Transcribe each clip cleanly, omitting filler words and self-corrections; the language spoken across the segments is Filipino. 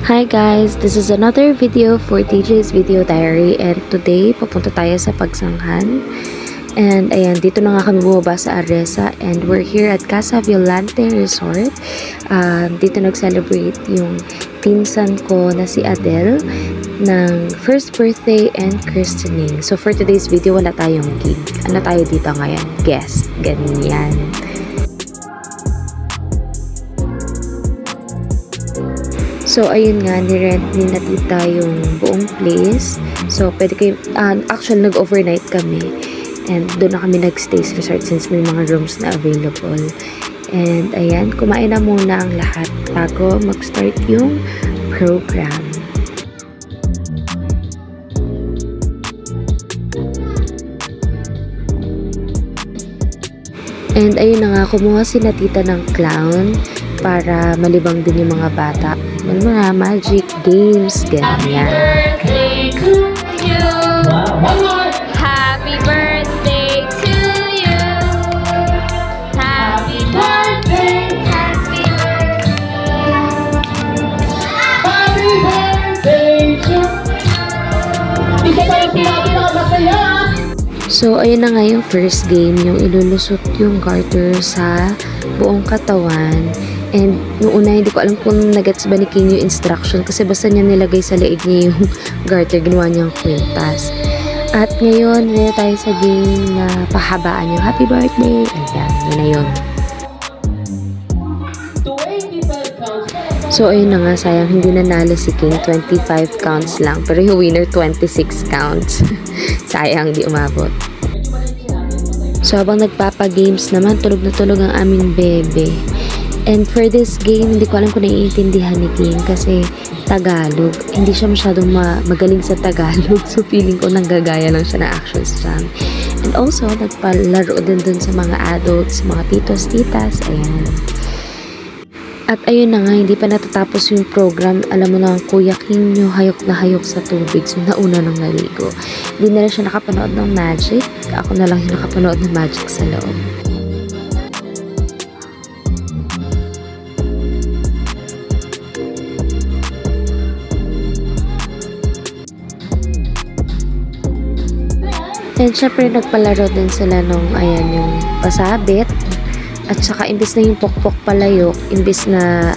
Hi guys, this is another video for TJ's Video Diary, and today papunta tayo sa Pagsanghan. And ayan, dito na nga kami bumaba sa Aresa, and we're here at Casa Violante Resort. Dito nag-celebrate yung pinsan ko na si Adele ng first birthday and christening. So for today's video, wala tayong gig. Ano tayo dito ngayon? Guest. Ganyan. So, ayun nga, nirent ni na tita yung buong place. So, pwede kayo, actually, nag-overnight kami. And doon na kami nag-stay sa resort since may mga rooms na available. And, ayan, kumain na muna ang lahat bago mag-start yung program. And, ayun na nga, kumuha si na tita ng clown para malibang din yung mga bata. Mga magic games, ganyan. Happy birthday to you. Happy birthday to you. Happy birthday. Happy birthday to you. So, ayun na nga yung first game, yung ilulusot yung garter sa buong katawan. And noong una, hindi ko alam kung nagets ba ni King yung instruction kasi basta niya nilagay sa leeg niya yung garter, ginawa niyang kwintas. At ngayon, na tayo sa game na pahabaan yung happy birthday. Ayan, yun na yun. So, ayun na nga, sayang hindi nanalo si King. 25 counts lang. Pero yung winner, 26 counts. Sayang, di umabot. So, habang nagpapa-games naman, tulog na tulog ang aming bebe. And for this game, hindi ko alam kung naiintindihan ni King kasi Tagalog. Hindi siya masyadong magaling sa Tagalog. So, feeling ko nanggagaya lang siya na actions dyan. And also, nagpalaro din dun sa mga adults, mga titos, titas. Ayan. At ayun na nga, hindi pa natatapos yung program. Alam mo na, Kuya King nyo, hayok na hayok sa tubig. So, nauna nang naligo. Hindi na rin siya nakapanood ng magic. Ako na lang yung nakapanood ng magic sa loob. And syempre, nagpalaro din sila nung, ayan, yung pasabit. At saka, imbis na yung pokpok palayok, imbis na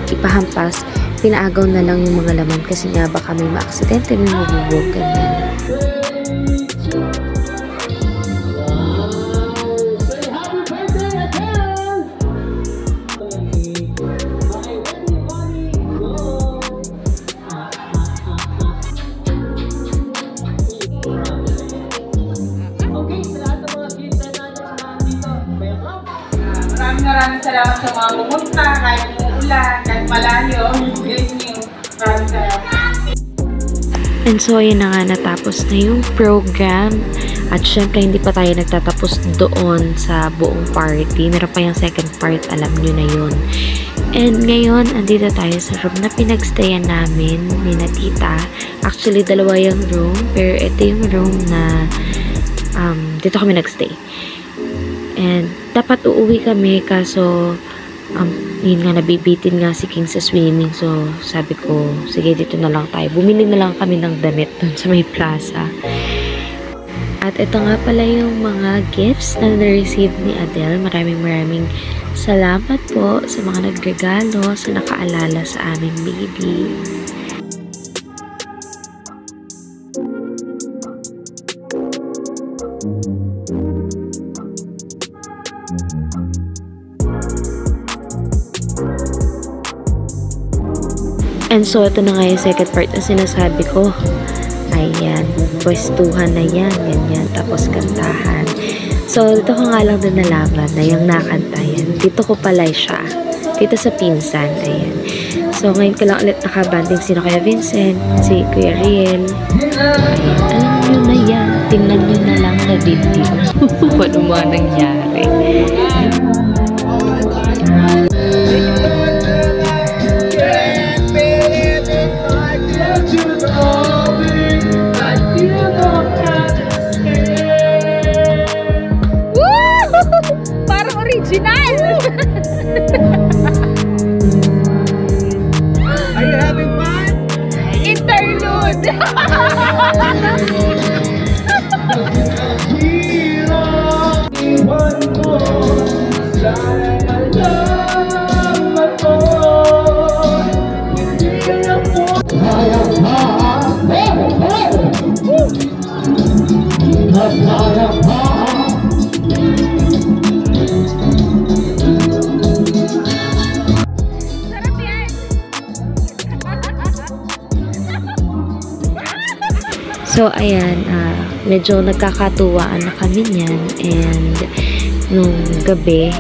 ipahampas, pinaagaw na lang yung mga laman kasi nga baka may maaksidente, may mabubog, ganyan. Maraming salamat sa mga pumunta, kahit umuulan, kahit malayo, galing niyo. Maraming salamat. And so, ayun na nga, natapos na yung program. At syempre, hindi pa tayo nagtatapos doon sa buong party. Meron pa yung second part, alam nyo na yun. And ngayon, andito tayo sa room na pinagstayan namin ni na tita. Actually, dalawa yung room, pero ito yung room na dito kami nagstay. And dapat uuwi kami kaso yun nga, nabibitin nga si King sa swimming. So sabi ko, sige dito na lang tayo. Bumili na lang kami ng damit dun sa may plaza. At ito nga pala yung mga gifts na na-receive ni Adele. Maraming salamat po sa mga nagregalo, sa nakaalala sa aming baby. And so, ito na nga yung second part na sinasabi ko. Ayan, pwestuhan na yan, ganyan, tapos kantahan. So, dito ko nga lang din nalaman na yung nakanta yan. Dito ko pala siya. Dito sa pinsan, ayan. So, ngayon ko lang ulit nakabanding sino kaya Vincent, si Kuya Riel. Ayan, alam nyo na yan. Tingnan nyo na lang sa video. Paano mga nangyari. Parang original! Are you having fun? So, ayan, medyo nagkakatuwaan na kami niyan. And, nung gabi,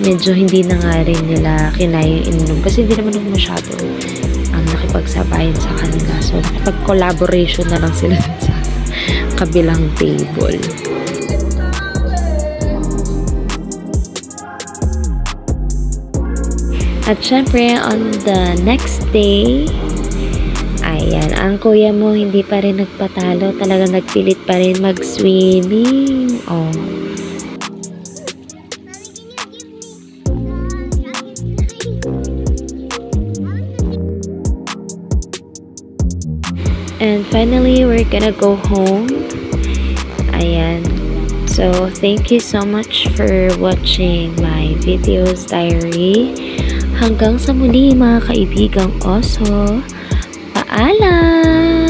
medyo hindi na nga rin nila kinaya ininom. Kasi hindi naman ako masyado nakipagsabayan sa kanila. So, nakipag-collaboration na lang sila sa kabilang table. At syempre, on the next day, ayan, ang kuya mo hindi pa rin nagpatalo. Talagang nagpilit pa rin mag-swimming. Oh. And finally, we're gonna go home. Ayan. So, thank you so much for watching my videos diary. Hanggang sa muli mga kaibigang oso. Paalam!